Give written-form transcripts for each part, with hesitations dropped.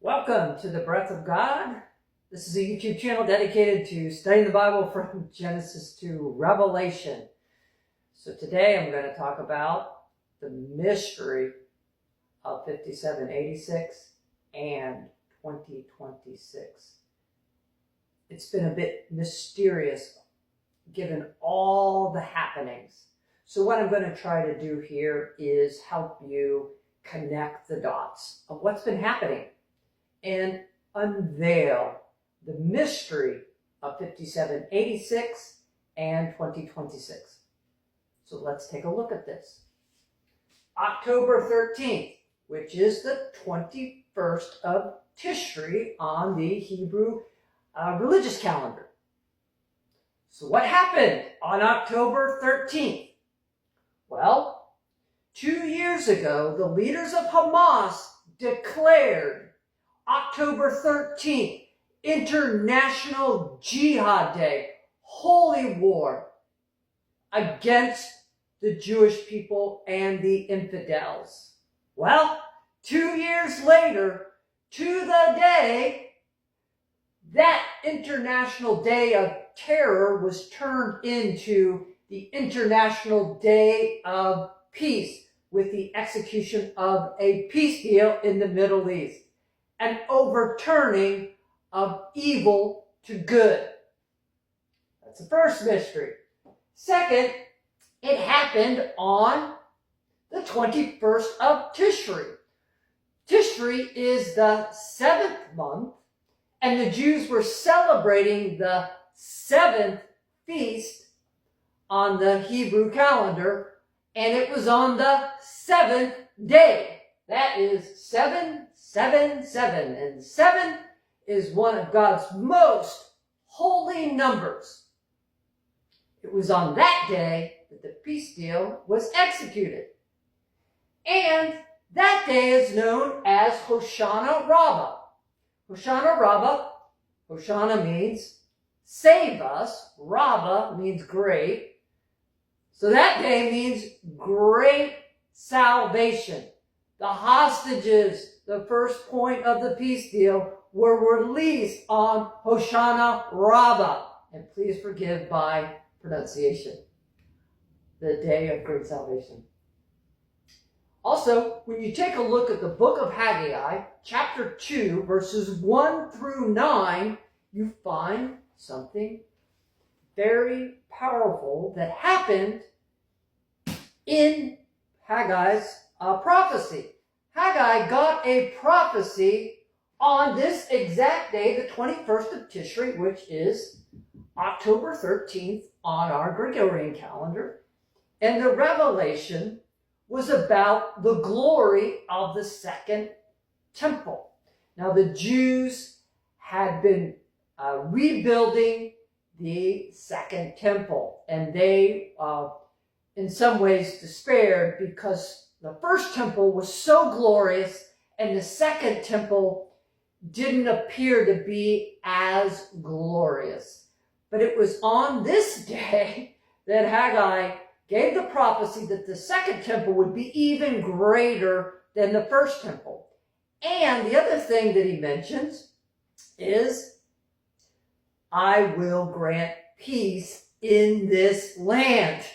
Welcome to the Breath of God. This is a YouTube channel dedicated to studying the Bible from Genesis to Revelation. So today I'm going to talk about the mystery of 5786 and 2026. It's been a bit mysterious given all the happenings. So what I'm going to try to do here is help you connect the dots of what's been happening and unveil the mystery of 5786 and 2026. So let's take a look at this. October 13th, which is the 21st of Tishrei on the Hebrew religious calendar. So what happened on October 13th? Well, 2 years ago, the leaders of Hamas declared October 13th, International Jihad Day, holy war against the Jewish people and the infidels. Well, 2 years later, to the day, that International Day of Terror was turned into the International Day of Peace with the execution of a peace deal in the Middle East. An overturning of evil to good. That's the first mystery. Second, it happened on the 21st of Tishrei. Tishrei is the 7th month, and the Jews were celebrating the 7th feast on the Hebrew calendar, and it was on the 7th day. That is 777, and 7 is one of God's most holy numbers. It was on that day that the peace deal was executed. And that day is known as Hoshana Rabbah. Hoshana Rabbah, Hoshana means save us, Rabbah means great. So that day means great salvation. The hostages, the first point of the peace deal, were released on Hoshana Rabbah. And please forgive my pronunciation. The day of great salvation. Also, when you take a look at the book of Haggai, chapter 2, verses 1 through 9, you find something very powerful that happened in Haggai's prophecy. Haggai got a prophecy on this exact day, the 21st of Tishrei, which is October 13th on our Gregorian calendar. And the revelation was about the glory of the second temple. Now, the Jews had been rebuilding the second temple, and they, in some ways, despaired because the first temple was so glorious and the second temple didn't appear to be as glorious. But it was on this day that Haggai gave the prophecy that the second temple would be even greater than the first temple. And the other thing that he mentions is, I will grant peace in this land.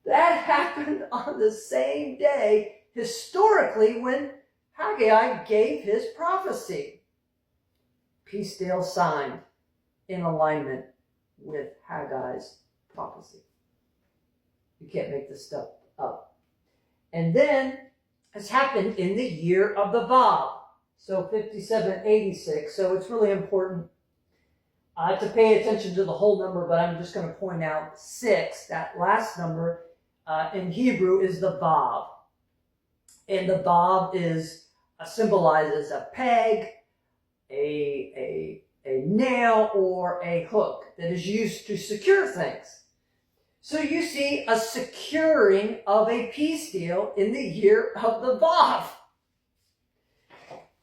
That happened on the same day, historically, when Haggai gave his prophecy. Peace deal signed in alignment with Haggai's prophecy. You can't make this stuff up. And then, it's happened in the year of the Vav. So 5786. So it's really important to pay attention to the whole number, but I'm just going to point out 6. That last number in Hebrew is the Vav. And the Vav is symbolizes a peg, a nail, or a hook that is used to secure things. So you see a securing of a peace deal in the year of the Vav.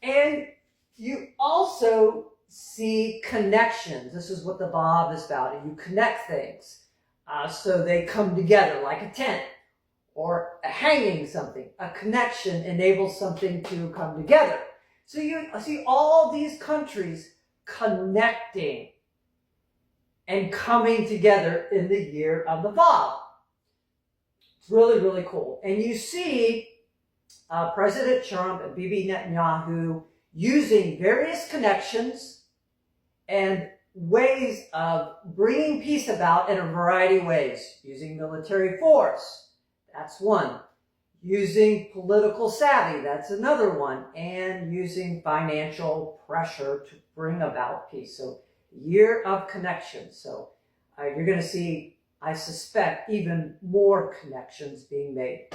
And you also see connections. This is what the Vav is about. You connect things so they come together like a tent or hanging something. A connection enables something to come together. So you see all these countries connecting and coming together in the year of the Vav. It's really, really cool. And you see President Trump and Bibi Netanyahu using various connections and ways of bringing peace about in a variety of ways. Using military force, that's one. Using political savvy, that's another one. And using financial pressure to bring about peace. So, year of connection. So, you're going to see, I suspect, even more connections being made.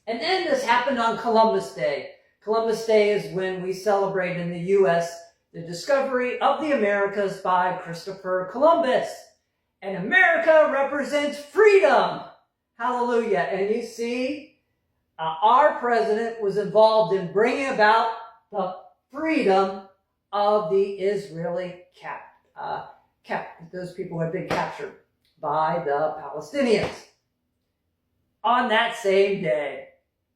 And then this happened on Columbus Day. Columbus Day is when we celebrate in the U.S. the discovery of the Americas by Christopher Columbus. And America represents freedom. Hallelujah. And you see, our president was involved in bringing about the freedom of the Israeli those people who had been captured by the Palestinians on that same day.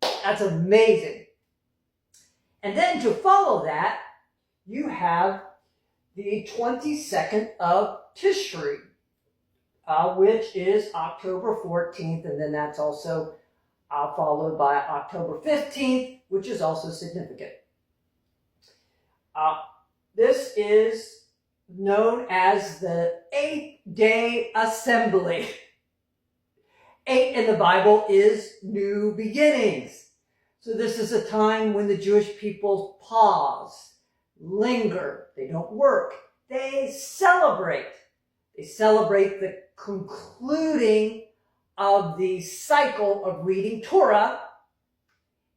That's amazing. And then to follow that, you have the 22nd of Tishrei, which is October 14th, and then that's also followed by October 15th, which is also significant. This is known as the 8-day assembly. 8 in the Bible is new beginnings. So this is a time when the Jewish people pause, linger, they don't work, they celebrate. They celebrate the concluding of the cycle of reading Torah,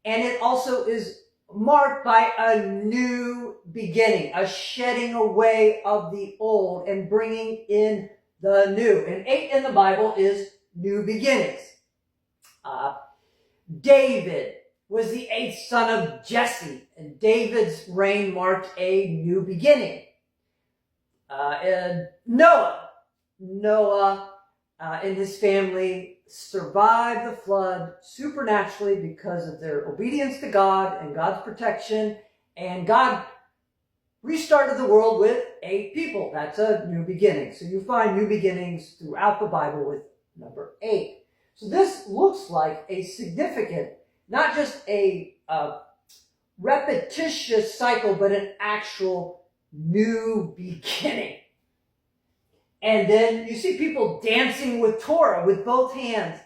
and it also is marked by a new beginning, a shedding away of the old and bringing in the new. And 8 in the Bible is new beginnings. David was the 8th son of Jesse, and David's reign marked a new beginning. And Noah and his family survived the flood supernaturally because of their obedience to God and God's protection, and God restarted the world with 8 people. That's a new beginning. So you find new beginnings throughout the Bible with number 8. So this looks like a significant, not just a repetitious cycle, but an actual new beginning. And then you see people dancing with Torah with both hands.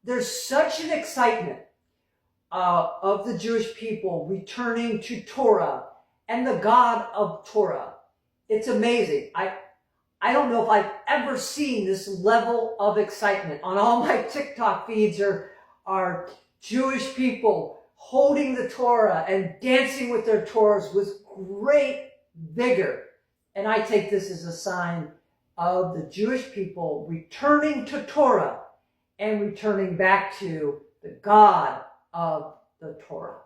There's such an excitement of the Jewish people returning to Torah and the God of Torah. It's amazing. I don't know if I've ever seen this level of excitement. On all my TikTok feeds are Jewish people holding the Torah and dancing with their Torahs with great vigor. And I take this as a sign of the Jewish people returning to Torah and returning back to the God of the Torah.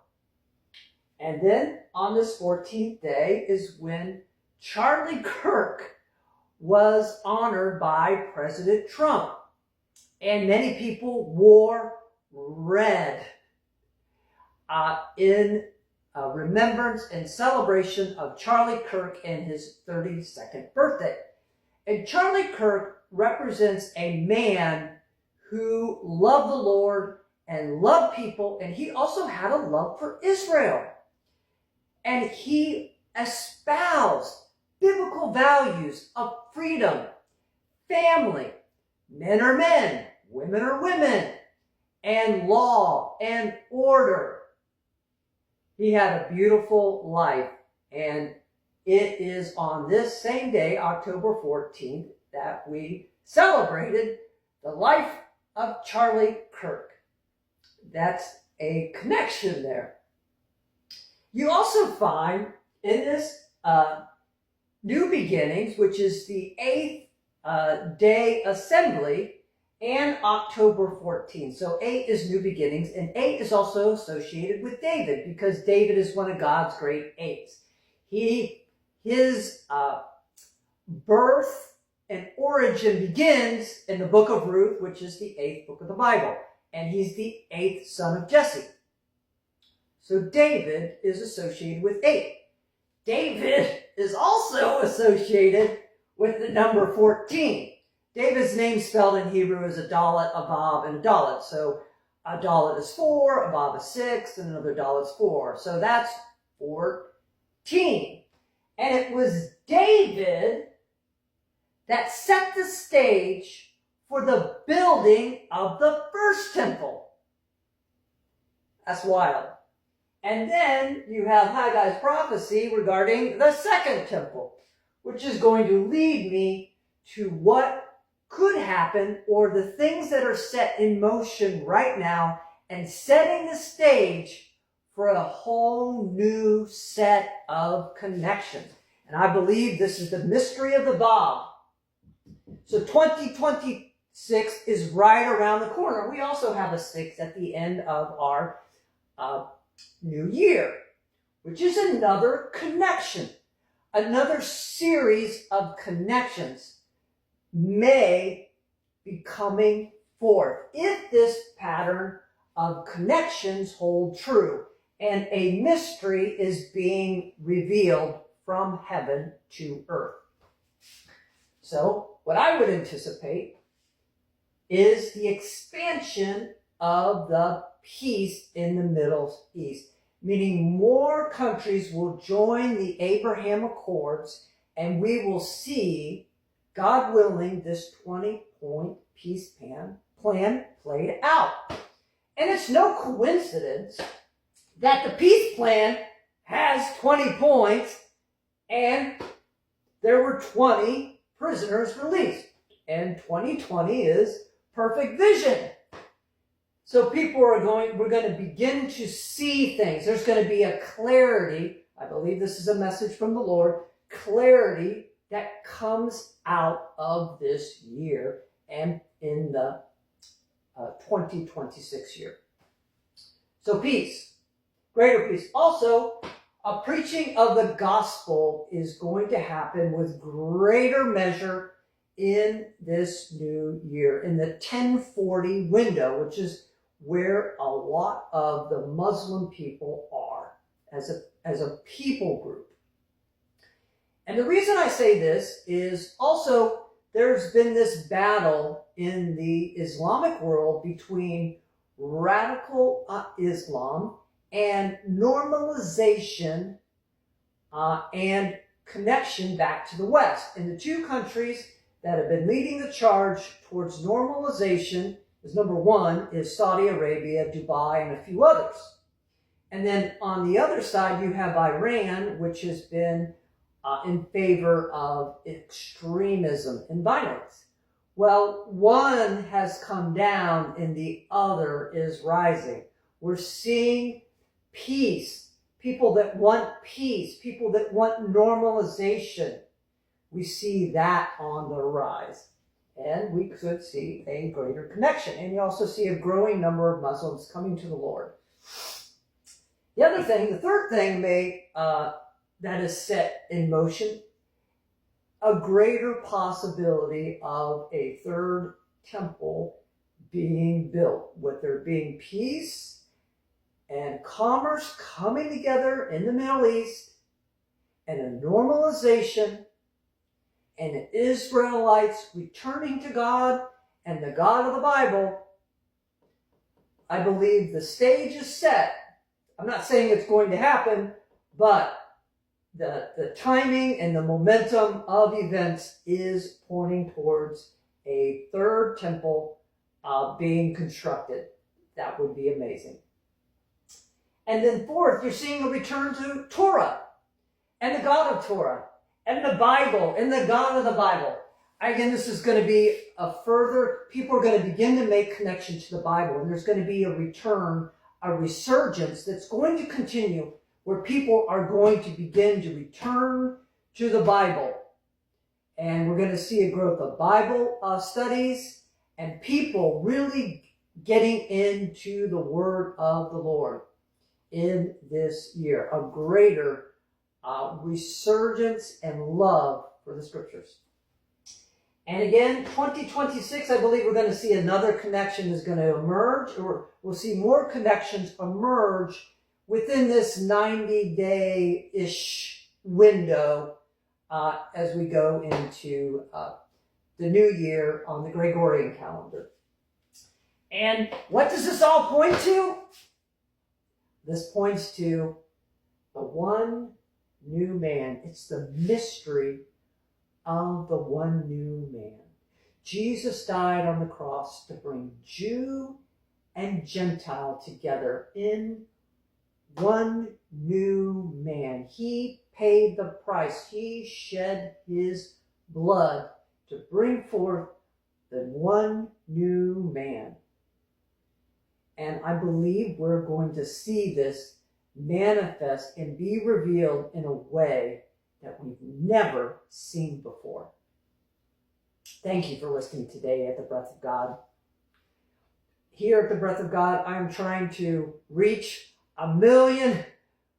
And then on this 14th day is when Charlie Kirk was honored by President Trump. And many people wore red in remembrance and celebration of Charlie Kirk and his 32nd birthday. And Charlie Kirk represents a man who loved the Lord and loved people, and he also had a love for Israel. And he espoused biblical values of freedom, family, men are men, women are women, and law and order. He had a beautiful life, and it is on this same day, October 14th, that we celebrated the life of Charlie Kirk. That's a connection there. You also find in this New Beginnings, which is the 8th day assembly, and October 14th. So 8 is New Beginnings, and 8 is also associated with David, because David is one of God's great 8s. His birth and origin begins in the book of Ruth, which is the 8th book of the Bible. And he's the 8th son of Jesse. So David is associated with 8. David is also associated with the number 14. David's name spelled in Hebrew is Adalet, Abav, and Adalet. So Adalet is 4, Abav is 6, and another Dalet is 4. So that's 14. And it was David that set the stage for the building of the first temple. That's wild. And then you have Haggai's prophecy regarding the second temple, which is going to lead me to what could happen, or the things that are set in motion right now and setting the stage for a whole new set of connections. And I believe this is the mystery of the Bob. So 2026 is right around the corner. We also have a 6 at the end of our new year, which is another connection, another series of connections may be coming forth if this pattern of connections hold true and a mystery is being revealed from heaven to earth. So what I would anticipate is the expansion of the peace in the Middle East, meaning more countries will join the Abraham Accords, and we will see, God willing, this 20-point peace plan played out. And it's no coincidence that the peace plan has 20 points and there were 20 prisoners released. And 2020 is perfect vision. So we're going to begin to see things. There's going to be a clarity. I believe this is a message from the Lord. Clarity that comes out of this year and in the 2026 year. So peace, greater peace. Also, a preaching of the gospel is going to happen with greater measure in this new year, in the 1040 window, which is where a lot of the Muslim people are as a people group. And the reason I say this is also there's been this battle in the Islamic world between radical Islam and normalization and connection back to the West. And the two countries that have been leading the charge towards normalization is, number one, is Saudi Arabia, Dubai, and a few others. And then on the other side, you have Iran, which has been in favor of extremism and violence. Well, one has come down and the other is rising. We're seeing peace, people that want peace, people that want normalization. We see that on the rise. And we could see a greater connection. And you also see a growing number of Muslims coming to the Lord. The other thing, the third thing that is set in motion, a greater possibility of a third temple being built, with there being peace and commerce coming together in the Middle East, and a normalization, and Israelites returning to God and the God of the Bible. I believe the stage is set. I'm not saying it's going to happen, but the timing and the momentum of events is pointing towards a third temple being constructed. That would be amazing. And then fourth, you're seeing a return to Torah and the God of Torah and the Bible and the God of the Bible. Again, this is going to be people are going to begin to make connection to the Bible, and there's going to be a return, a resurgence that's going to continue, where people are going to begin to return to the Bible. And we're going to see a growth of Bible studies and people really getting into the Word of the Lord in this year. A greater resurgence and love for the Scriptures. And again, 2026, I believe we're going to see another connection is going to emerge, or we'll see more connections emerge within this 90-day-ish window as we go into the new year on the Gregorian calendar. And what does this all point to? This points to the one new man. It's the mystery of the one new man. Jesus died on the cross to bring Jew and Gentile together in one new man. He paid the price. He shed his blood to bring forth the one new man. And I believe we're going to see this manifest and be revealed in a way that we've never seen before. Thank you for listening today at the Breath of God. Here at the Breath of God, I'm trying to reach 1 million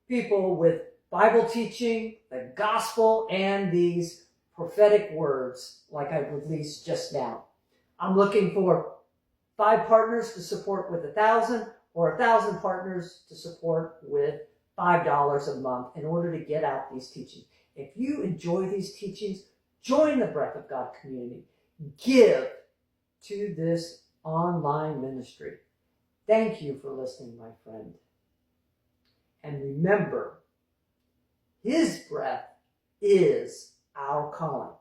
people with Bible teaching, the gospel, and these prophetic words like I released just now. I'm looking for 5 partners to support with 1,000 or 1,000 partners to support with $5 a month in order to get out these teachings. If you enjoy these teachings, join the Breath of God community. Give to this online ministry. Thank you for listening, my friend. And remember, his breath is our calling.